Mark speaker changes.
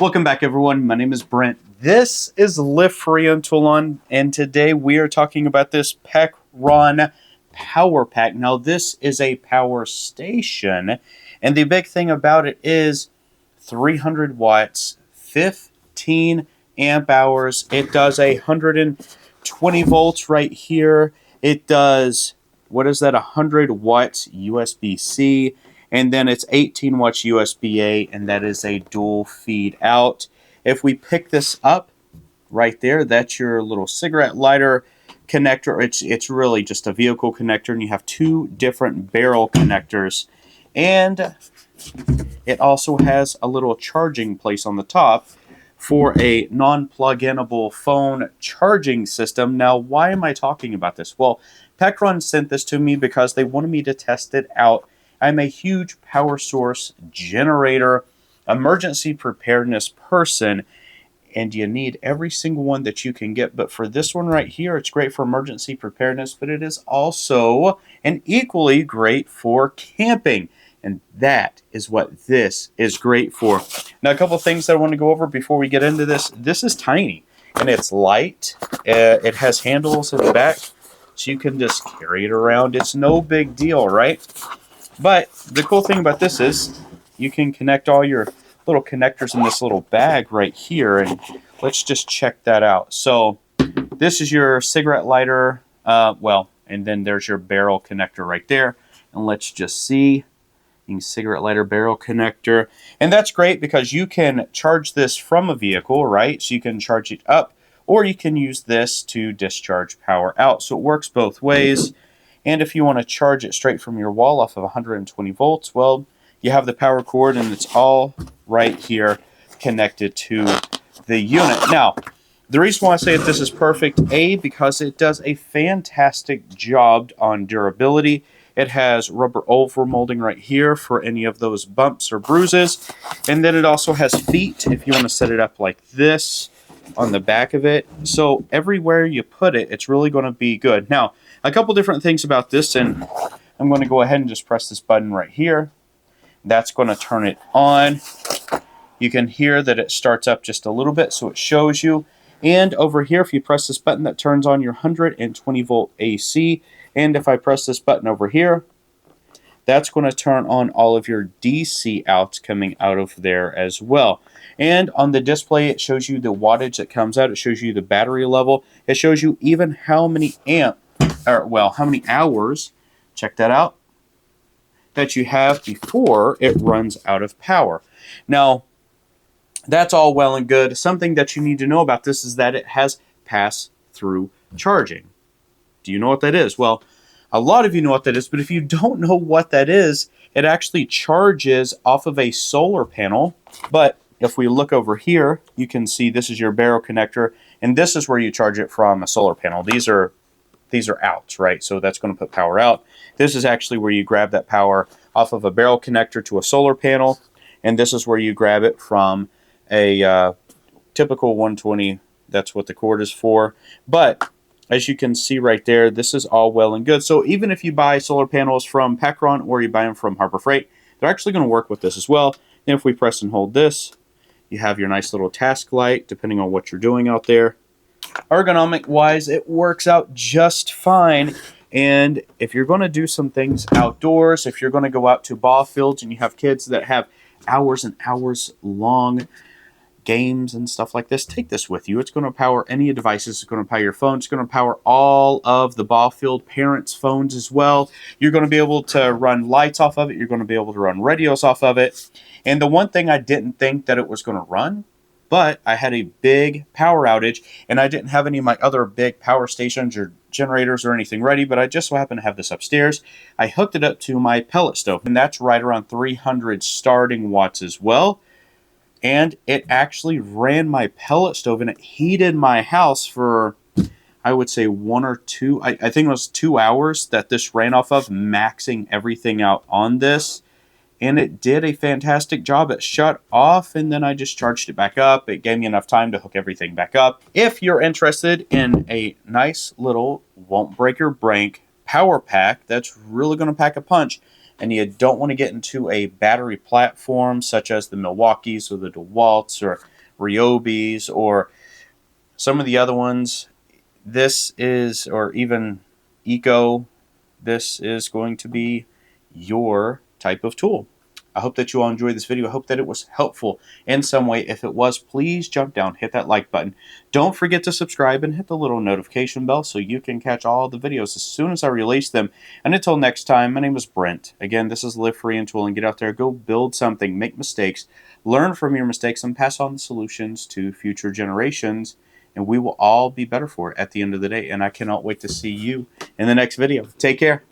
Speaker 1: Welcome back, everyone. My name is Brent. This is Live Free on Toulon, and today we are talking about this Pacron Power Pack. Now, this is a power station, and the big thing about it is 300 watts, 15 amp hours. It does 120 volts right here. It does, what is that, 100 watts USB-C. And then it's 18 watts USB-A, and that is a dual feed out. If we pick this up right there, that's your little cigarette lighter connector. It's really just a vehicle connector, and you have two different barrel connectors. And it also has a little charging place on the top for a non-plug-inable phone charging system. Now, why am I talking about this? Well, Pecron sent this to me because they wanted me to test it out. I'm a huge power source generator, emergency preparedness person, and you need every single one that you can get. But for this one right here, it's great for emergency preparedness, but it is also and equally great for camping. And that is what this is great for. Now, a couple things that I want to go over before we get into this. This is tiny, and it's light. It has handles in the back, so you can just carry it around. It's no big deal, right? But the cool thing about this is you can connect all your little connectors in this little bag right here, and let's just check that out. So this is your cigarette lighter, and then there's your barrel connector right there. And let's just see, cigarette lighter barrel connector. And that's great because you can charge this from a vehicle, right? So you can charge it up, or you can use this to discharge power out. So it works both ways. And if you want to charge it straight from your wall off of 120 volts, well, you have the power cord, and it's all right here connected to the unit. Now, the reason why I say that this is perfect, because it does a fantastic job on durability. It has rubber overmolding right here for any of those bumps or bruises. And then it also has feet if you want to set it up like this on the back of it. So everywhere you put it, it's really going to be good. Now, a couple different things about this, and I'm going to go ahead and just press this button right here. That's going to turn it on. You can hear that it starts up just a little bit, so it shows you. And over here, if you press this button, that turns on your 120 volt AC. And if I press this button over here, that's going to turn on all of your DC outs coming out of there as well. And on the display, it shows you the wattage that comes out. It shows you the battery level. It shows you even how many how many hours, check that out, that you have before it runs out of power. Now, that's all well and good. Something that you need to know about this is that it has pass-through charging. Do you know what that is? Well, a lot of you know what that is, but if you don't know what that is, it actually charges off of a solar panel. But if we look over here, you can see this is your barrel connector, and this is where you charge it from a solar panel. These are outs, right? So that's going to put power out. This is actually where you grab that power off of a barrel connector to a solar panel, and this is where you grab it from a typical 120. That's what the cord is for. But as you can see right there, this is all well and good. So even if you buy solar panels from Pecron or you buy them from Harbor Freight, they're actually going to work with this as well. And if we press and hold this, you have your nice little task light, depending on what you're doing out there. Ergonomic-wise, it works out just fine. And if you're going to do some things outdoors, if you're going to go out to ball fields and you have kids that have hours and hours long games and stuff like this, take this with you. It's going to power any devices. It's going to power your phone. It's going to power all of the ball field parents' phones as well. You're going to be able to run lights off of it. You're going to be able to run radios off of it. And the one thing I didn't think that it was going to run, but I had a big power outage, and I didn't have any of my other big power stations or generators or anything ready, but I just so happened to have this upstairs. I hooked it up to my pellet stove, and that's right around 300 starting watts as well. And it actually ran my pellet stove, and it heated my house for, I would say, 1 or 2, I think it was 2 hours that this ran off of, maxing everything out on this. And it did a fantastic job. It shut off, and then I just charged it back up. It gave me enough time to hook everything back up. If you're interested in a nice little won't break your bank power pack that's really going to pack a punch, and you don't want to get into a battery platform such as the Milwaukees or the DeWalts or Ryobis or some of the other ones, this is, or even Eco, this is going to be your type of tool. I hope that you all enjoyed this video. I hope that it was helpful in some way. If it was, please jump down, hit that like button. Don't forget to subscribe and hit the little notification bell so you can catch all the videos as soon as I release them. And until next time, my name is Brent. Again, this is Live Free and Tool, and get out there, go build something, make mistakes, learn from your mistakes, and pass on the solutions to future generations. And we will all be better for it at the end of the day. And I cannot wait to see you in the next video. Take care.